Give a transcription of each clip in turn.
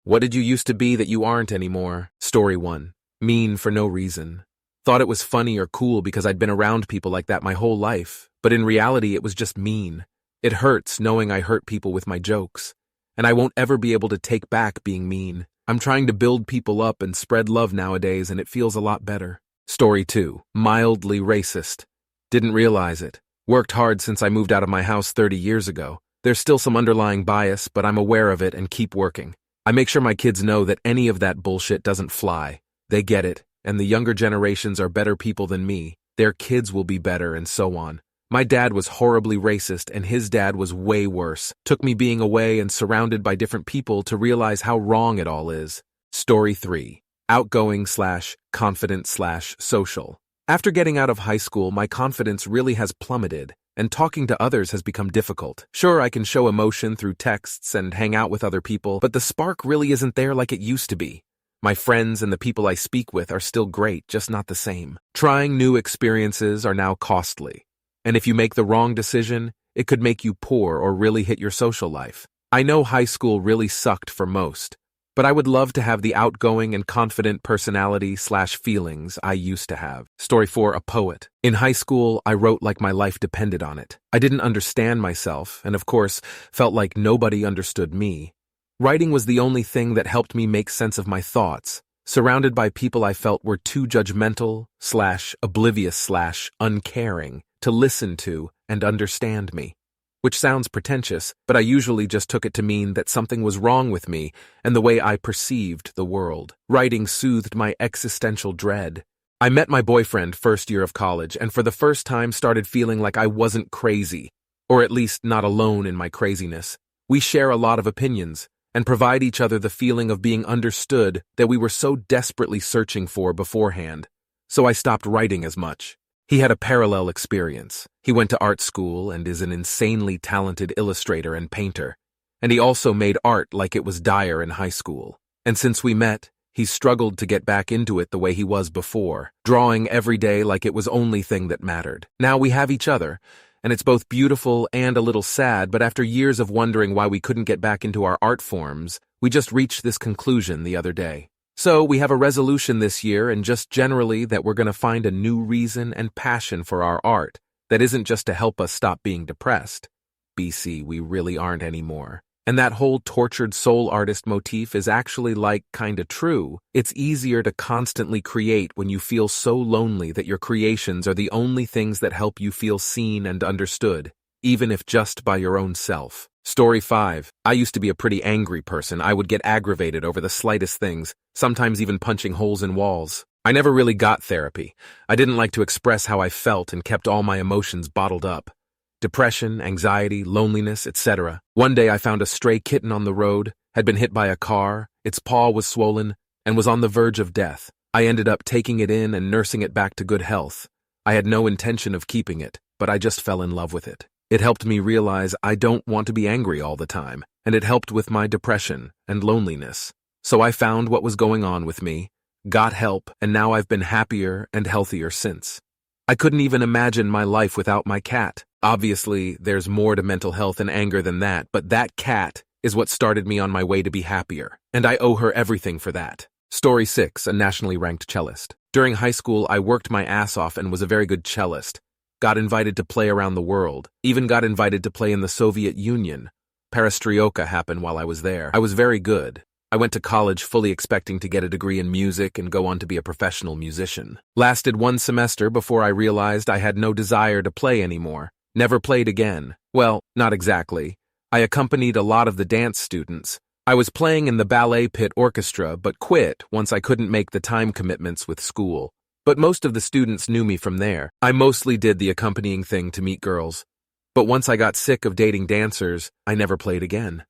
What did you used to be that you aren't anymore? Story 1. Mean for no reason. Thought it was funny or cool because I'd been around people like that my whole life, but in reality it was just mean. It hurts knowing I hurt people with my jokes, and I won't ever be able to take back being mean. I'm trying to build people up and spread love nowadays, and it feels a lot better. Story 2. Mildly racist. Didn't realize it. Worked hard since I moved out of my house 30 years ago. There's still some underlying bias, but I'm aware of it and keep working. I make sure my kids know that any of that bullshit doesn't fly. They get it, and the younger generations are better people than me. Their kids will be better, and so on. My dad was horribly racist, and his dad was way worse. Took me being away and surrounded by different people to realize how wrong it all is. Story 3. Outgoing/confident/social. After getting out of high school, my confidence really has plummeted, and talking to others has become difficult. Sure, I can show emotion through texts and hang out with other people, but the spark really isn't there like it used to be. My friends and the people I speak with are still great, just not the same. Trying new experiences are now costly. And if you make the wrong decision, it could make you poor or really hit your social life. I know high school really sucked for most, but I would love to have the outgoing and confident personality/feelings I used to have. Story 4. A poet. In high school, I wrote like my life depended on it. I didn't understand myself, and of course, felt like nobody understood me. Writing was the only thing that helped me make sense of my thoughts, surrounded by people I felt were too judgmental/oblivious/uncaring to listen to and understand me. Which sounds pretentious, but I usually just took it to mean that something was wrong with me and the way I perceived the world. Writing soothed my existential dread. I met my boyfriend first year of college and for the first time started feeling like I wasn't crazy, or at least not alone in my craziness. We share a lot of opinions and provide each other the feeling of being understood that we were so desperately searching for beforehand. So I stopped writing as much. He had a parallel experience. He went to art school and is an insanely talented illustrator and painter. And he also made art like it was dire in high school. And since we met, he's struggled to get back into it the way he was before, drawing every day like it was only thing that mattered. Now we have each other, and it's both beautiful and a little sad, but after years of wondering why we couldn't get back into our art forms, we just reached this conclusion the other day. So we have a resolution this year and just generally that we're going to find a new reason and passion for our art that isn't just to help us stop being depressed. BC, we really aren't anymore. And that whole tortured soul artist motif is actually kinda true. It's easier to constantly create when you feel so lonely that your creations are the only things that help you feel seen and understood, even if just by your own self. Story 5. I used to be a pretty angry person. I would get aggravated over the slightest things, sometimes even punching holes in walls. I never really got therapy. I didn't like to express how I felt and kept all my emotions bottled up. Depression, anxiety, loneliness, etc. One day I found a stray kitten on the road, had been hit by a car, its paw was swollen, and was on the verge of death. I ended up taking it in and nursing it back to good health. I had no intention of keeping it, but I just fell in love with it. It helped me realize I don't want to be angry all the time, and it helped with my depression and loneliness. So I found what was going on with me, got help, and now I've been happier and healthier since. I couldn't even imagine my life without my cat. Obviously, there's more to mental health and anger than that, but that cat is what started me on my way to be happier, and I owe her everything for that. Story 6. A nationally ranked cellist. During high school, I worked my ass off and was a very good cellist. Got invited to play around the world, even got invited to play in the Soviet Union. Perestroika happened while I was there. I was very good. I went to college fully expecting to get a degree in music and go on to be a professional musician. Lasted one semester before I realized I had no desire to play anymore. Never played again. Well, not exactly. I accompanied a lot of the dance students. I was playing in the ballet pit orchestra, but quit once I couldn't make the time commitments with school. But most of the students knew me from there. I mostly did the accompanying thing to meet girls. But once I got sick of dating dancers, I never played again.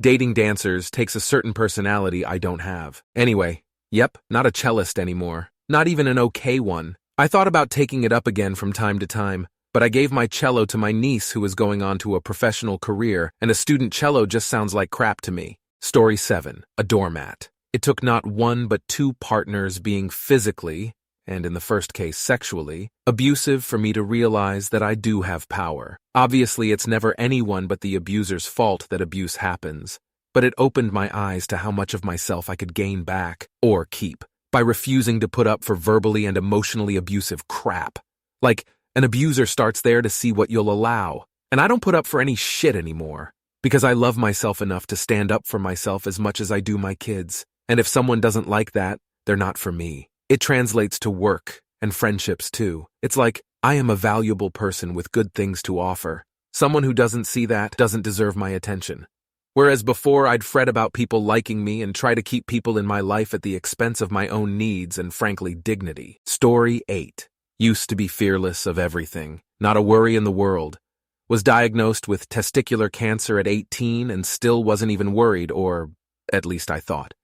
Dating dancers takes a certain personality I don't have. Anyway, yep, not a cellist anymore. Not even an okay one. I thought about taking it up again from time to time, but I gave my cello to my niece who was going on to a professional career, and a student cello just sounds like crap to me. Story 7. A doormat. It took not one but two partners being physically, and in the first case sexually, abusive for me to realize that I do have power. Obviously, it's never anyone but the abuser's fault that abuse happens. but it opened my eyes to how much of myself I could gain back, or keep, by refusing to put up for verbally and emotionally abusive crap. Like, an abuser starts there to see what you'll allow, and I don't put up for any shit anymore, because I love myself enough to stand up for myself as much as I do my kids, and if someone doesn't like that, they're not for me. It translates to work and friendships too. It's like, I am a valuable person with good things to offer. Someone who doesn't see that doesn't deserve my attention. Whereas before I'd fret about people liking me and try to keep people in my life at the expense of my own needs and frankly dignity. Story 8. Used to be fearless of everything, not a worry in the world. Was diagnosed with testicular cancer at 18 and still wasn't even worried, or at least I thought.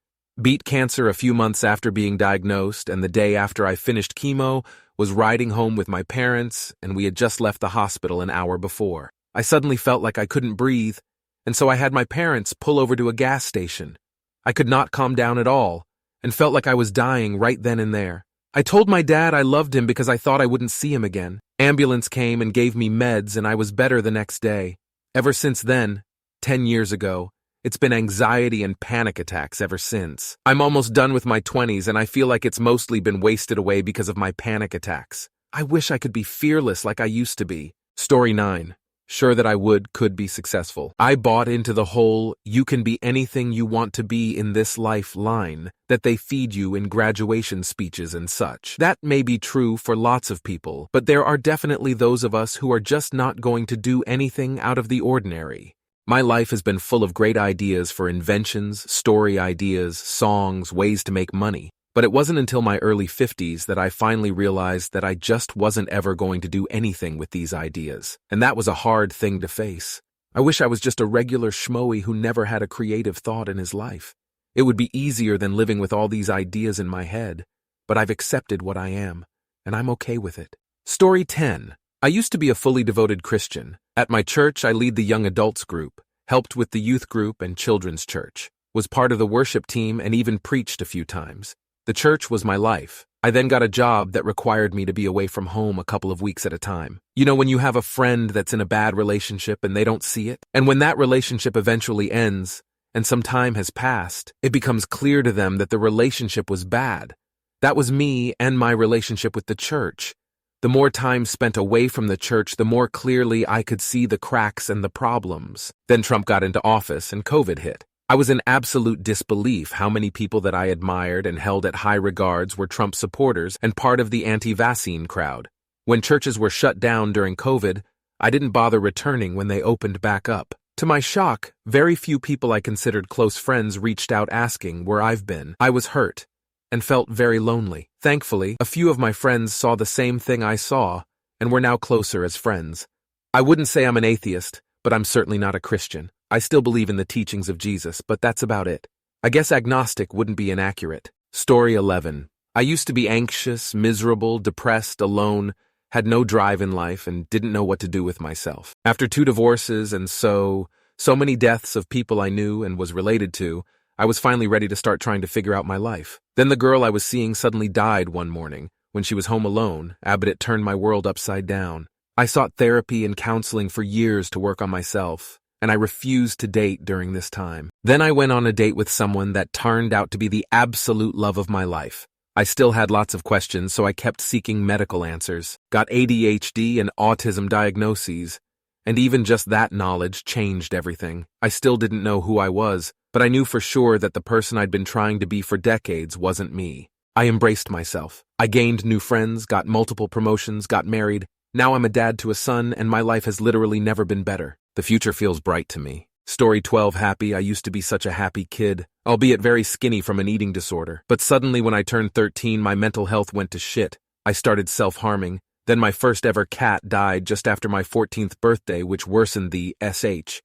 Beat cancer a few months after being diagnosed, and the day after I finished chemo, was riding home with my parents, and we had just left the hospital an hour before. I suddenly felt like I couldn't breathe, and so I had my parents pull over to a gas station. I could not calm down at all, and felt like I was dying right then and there. I told my dad I loved him because I thought I wouldn't see him again. Ambulance came and gave me meds, and I was better the next day. Ever since then, 10 years ago, it's been anxiety and panic attacks ever since. I'm almost done with my 20s, and I feel like it's mostly been wasted away because of my panic attacks. I wish I could be fearless like I used to be. Story 9. Sure that I could be successful. I bought into the whole, you can be anything you want to be in this life line that they feed you in graduation speeches and such. That may be true for lots of people, but there are definitely those of us who are just not going to do anything out of the ordinary. My life has been full of great ideas for inventions, story ideas, songs, ways to make money. But it wasn't until my early 50s that I finally realized that I just wasn't ever going to do anything with these ideas. And that was a hard thing to face. I wish I was just a regular schmoey who never had a creative thought in his life. It would be easier than living with all these ideas in my head. But I've accepted what I am, and I'm okay with it. Story 10. I used to be a fully devoted Christian. At my church, I lead the young adults group, helped with the youth group and children's church, was part of the worship team, and even preached a few times. The church was my life. I then got a job that required me to be away from home a couple of weeks at a time. You know, when you have a friend that's in a bad relationship and they don't see it? And when that relationship eventually ends, and some time has passed, it becomes clear to them that the relationship was bad. That was me and my relationship with the church. The more time spent away from the church, the more clearly I could see the cracks and the problems. Then Trump got into office and COVID hit. I was in absolute disbelief how many people that I admired and held at high regards were Trump supporters and part of the anti-vaccine crowd. When churches were shut down during COVID, I didn't bother returning when they opened back up. To my shock, very few people I considered close friends reached out asking where I've been. I was hurt and felt very lonely. Thankfully, a few of my friends saw the same thing I saw, and we're now closer as friends. I wouldn't say I'm an atheist, but I'm certainly not a Christian. I still believe in the teachings of Jesus, but that's about it. I guess agnostic wouldn't be inaccurate. Story 11. I used to be anxious, miserable, depressed, alone, had no drive in life, and didn't know what to do with myself. After 2 divorces and so many deaths of people I knew and was related to, I was finally ready to start trying to figure out my life. Then the girl I was seeing suddenly died one morning. When she was home alone, it turned my world upside down. I sought therapy and counseling for years to work on myself, and I refused to date during this time. Then I went on a date with someone that turned out to be the absolute love of my life. I still had lots of questions, so I kept seeking medical answers, got ADHD and autism diagnoses, and even just that knowledge changed everything. I still didn't know who I was, but I knew for sure that the person I'd been trying to be for decades wasn't me. I embraced myself. I gained new friends, got multiple promotions, got married. Now I'm a dad to a son, and my life has literally never been better. The future feels bright to me. Story 12. Happy. I used to be such a happy kid, albeit very skinny from an eating disorder. But suddenly when I turned 13, my mental health went to shit. I started self-harming. Then my first ever cat died just after my 14th birthday, which worsened the SH.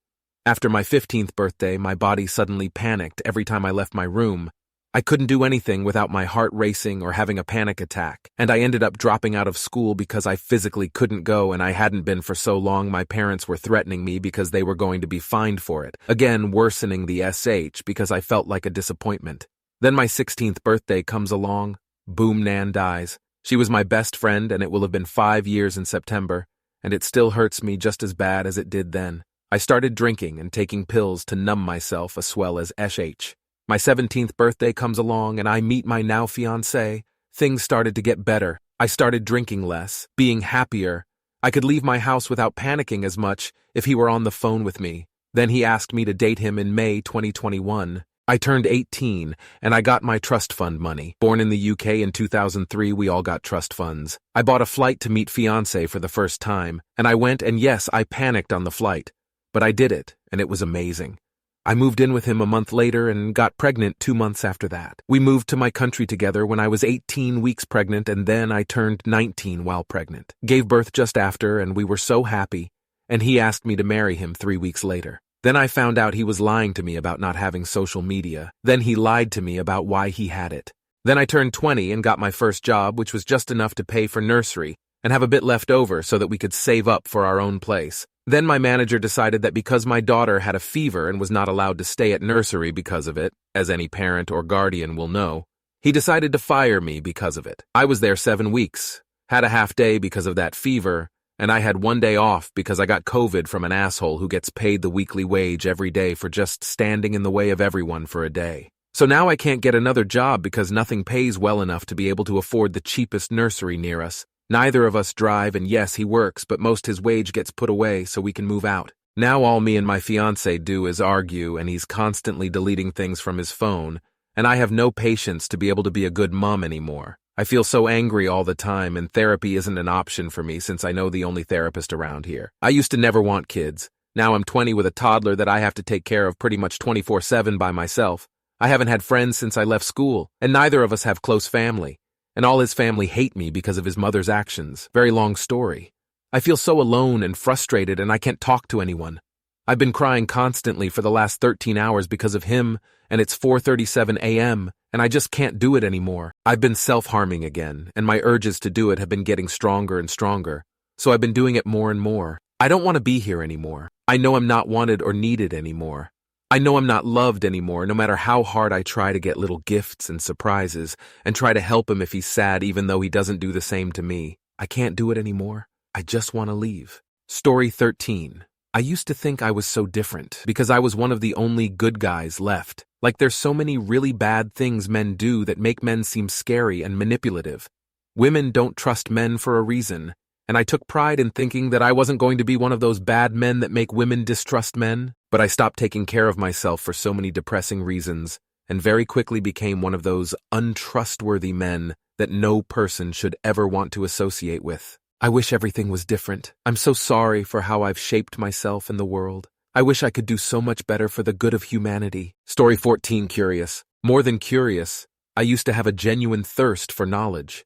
After my 15th birthday, my body suddenly panicked every time I left my room. I couldn't do anything without my heart racing or having a panic attack, and I ended up dropping out of school because I physically couldn't go, and I hadn't been for so long my parents were threatening me because they were going to be fined for it, again worsening the SH because I felt like a disappointment. Then my 16th birthday comes along. Boom, Nan dies. She was my best friend, and it will have been 5 years in September, and it still hurts me just as bad as it did then. I started drinking and taking pills to numb myself as well as SH. My 17th birthday comes along and I meet my now fiancé. Things started to get better. I started drinking less, being happier. I could leave my house without panicking as much if he were on the phone with me. Then he asked me to date him in May 2021. I turned 18, and I got my trust fund money. Born in the UK in 2003, we all got trust funds. I bought a flight to meet fiancé for the first time, and I went, and yes, I panicked on the flight. But I did it, and it was amazing. I moved in with him a month later and got pregnant 2 months after that. We moved to my country together when I was 18 weeks pregnant, and then I turned 19 while pregnant. Gave birth just after, and we were so happy, and he asked me to marry him 3 weeks later. Then I found out he was lying to me about not having social media. Then he lied to me about why he had it. Then I turned 20 and got my first job, which was just enough to pay for nursery and have a bit left over so that we could save up for our own place. Then my manager decided that because my daughter had a fever and was not allowed to stay at nursery because of it, as any parent or guardian will know, he decided to fire me because of it. I was there 7 weeks, had a half day because of that fever, and I had 1 day off because I got COVID from an asshole who gets paid the weekly wage every day for just standing in the way of everyone for a day. So now I can't get another job because nothing pays well enough to be able to afford the cheapest nursery near us. Neither of us drive, and yes, he works, but most his wage gets put away so we can move out. Now all me and my fiancé do is argue, and he's constantly deleting things from his phone, and I have no patience to be able to be a good mom anymore. I feel so angry all the time, and therapy isn't an option for me since I know the only therapist around here. I used to never want kids. Now I'm 20 with a toddler that I have to take care of pretty much 24/7 by myself. I haven't had friends since I left school, and neither of us have close family. And all his family hate me because of his mother's actions. Very long story. I feel so alone and frustrated, and I can't talk to anyone. I've been crying constantly for the last 13 hours because of him, and it's 4:37 a.m., and I just can't do it anymore. I've been self-harming again, and my urges to do it have been getting stronger and stronger, so I've been doing it more and more. I don't want to be here anymore. I know I'm not wanted or needed anymore. I know I'm not loved anymore, no matter how hard I try to get little gifts and surprises and try to help him if he's sad even though he doesn't do the same to me. I can't do it anymore. I just want to leave. Story 13. I used to think I was so different because I was one of the only good guys left. Like there's so many really bad things men do that make men seem scary and manipulative. Women don't trust men for a reason, and I took pride in thinking that I wasn't going to be one of those bad men that make women distrust men. But I stopped taking care of myself for so many depressing reasons, and very quickly became one of those untrustworthy men that no person should ever want to associate with. I wish everything was different. I'm so sorry for how I've shaped myself in the world. I wish I could do so much better for the good of humanity. Story 14. Curious. More than curious, I used to have a genuine thirst for knowledge.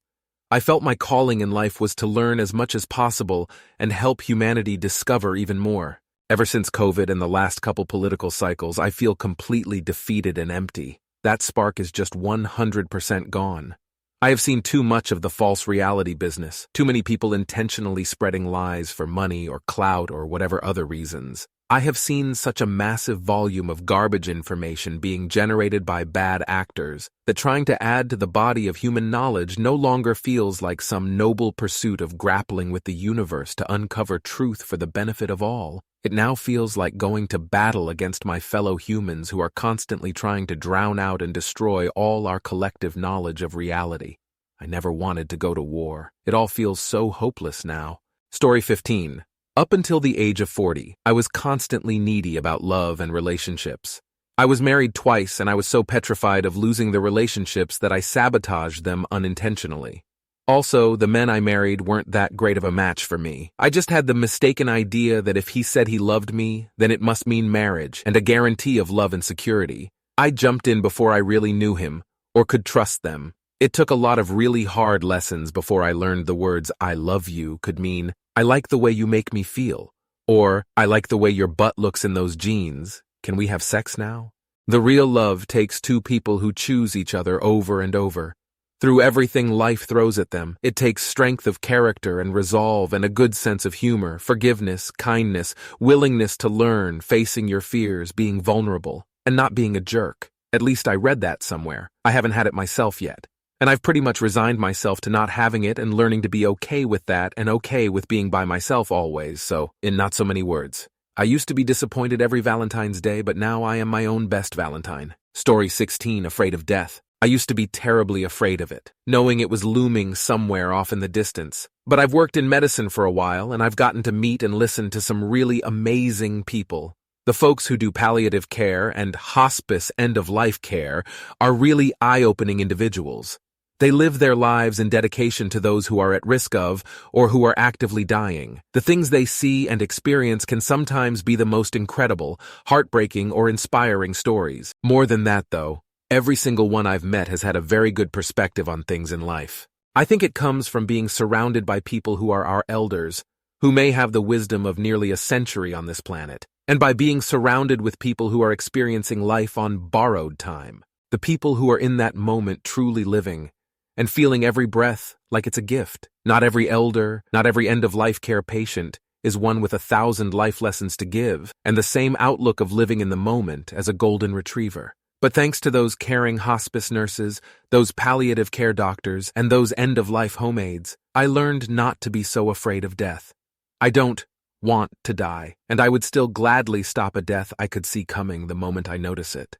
I felt my calling in life was to learn as much as possible and help humanity discover even more. Ever since COVID and the last couple political cycles, I feel completely defeated and empty. That spark is just 100% gone. I have seen too much of the false reality business, too many people intentionally spreading lies for money or clout or whatever other reasons. I have seen such a massive volume of garbage information being generated by bad actors that trying to add to the body of human knowledge no longer feels like some noble pursuit of grappling with the universe to uncover truth for the benefit of all. It now feels like going to battle against my fellow humans who are constantly trying to drown out and destroy all our collective knowledge of reality. I never wanted to go to war. It all feels so hopeless now. Story 15. Up until the age of 40, I was constantly needy about love and relationships. I was married twice, and I was so petrified of losing the relationships that I sabotaged them unintentionally. Also, the men I married weren't that great of a match for me. I just had the mistaken idea that if he said he loved me, then it must mean marriage and a guarantee of love and security. I jumped in before I really knew him or could trust them. It took a lot of really hard lessons before I learned the words "I love you" could mean "I like the way you make me feel," or "I like the way your butt looks in those jeans. Can we have sex now?" The real love takes two people who choose each other over and over. Through everything life throws at them, it takes strength of character and resolve and a good sense of humor, forgiveness, kindness, willingness to learn, facing your fears, being vulnerable, and not being a jerk. At least I read that somewhere. I haven't had it myself yet. And I've pretty much resigned myself to not having it and learning to be okay with that and okay with being by myself always, so, in not so many words, I used to be disappointed every Valentine's Day, but now I am my own best Valentine. Story 16, Afraid of Death. I used to be terribly afraid of it, knowing it was looming somewhere off in the distance. But I've worked in medicine for a while, and I've gotten to meet and listen to some really amazing people. The folks who do palliative care and hospice end-of-life care are really eye-opening individuals. They live their lives in dedication to those who are at risk of, or who are actively dying. The things they see and experience can sometimes be the most incredible, heartbreaking, or inspiring stories. More than that, though, every single one I've met has had a very good perspective on things in life. I think it comes from being surrounded by people who are our elders, who may have the wisdom of nearly a century on this planet, and by being surrounded with people who are experiencing life on borrowed time. The people who are in that moment truly living, and feeling every breath like it's a gift. Not every elder, not every end-of-life care patient is one with 1,000 life lessons to give, and the same outlook of living in the moment as a golden retriever. But thanks to those caring hospice nurses, those palliative care doctors, and those end-of-life home aides, I learned not to be so afraid of death. I don't want to die, and I would still gladly stop a death I could see coming the moment I notice it.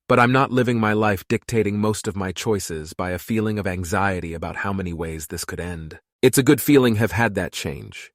But I'm not living my life dictating most of my choices by a feeling of anxiety about how many ways this could end. It's a good feeling have had that change.